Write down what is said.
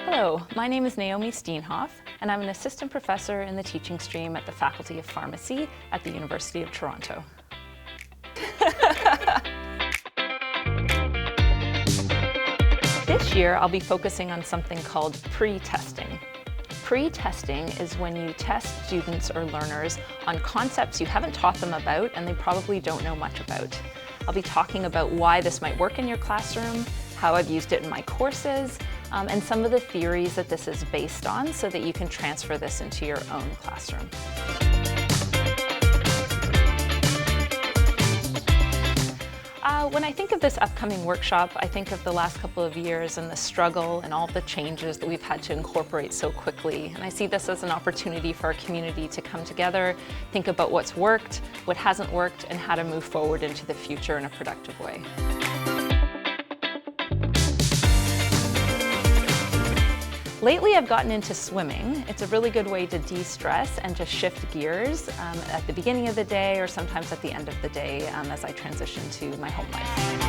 Hello, my name is Naomi Steenhof, and I'm an assistant professor in the teaching stream at the Faculty of Pharmacy at the University of Toronto. This year, I'll be focusing on something called pre-testing. Pre-testing is when you test students or learners on concepts you haven't taught them about and they probably don't know much about. I'll be talking about why this might work in your classroom, how I've used it in my courses, and some of the theories that this is based on so that you can transfer this into your own classroom. When I think of this upcoming workshop, I think of the last couple of years and the struggle and all the changes that we've had to incorporate so quickly. And I see this as an opportunity for our community to come together, think about what's worked, what hasn't worked, and how to move forward into the future in a productive way. Lately, I've gotten into swimming. It's a really good way to de-stress and to shift gears at the beginning of the day or sometimes at the end of the day as I transition to my home life.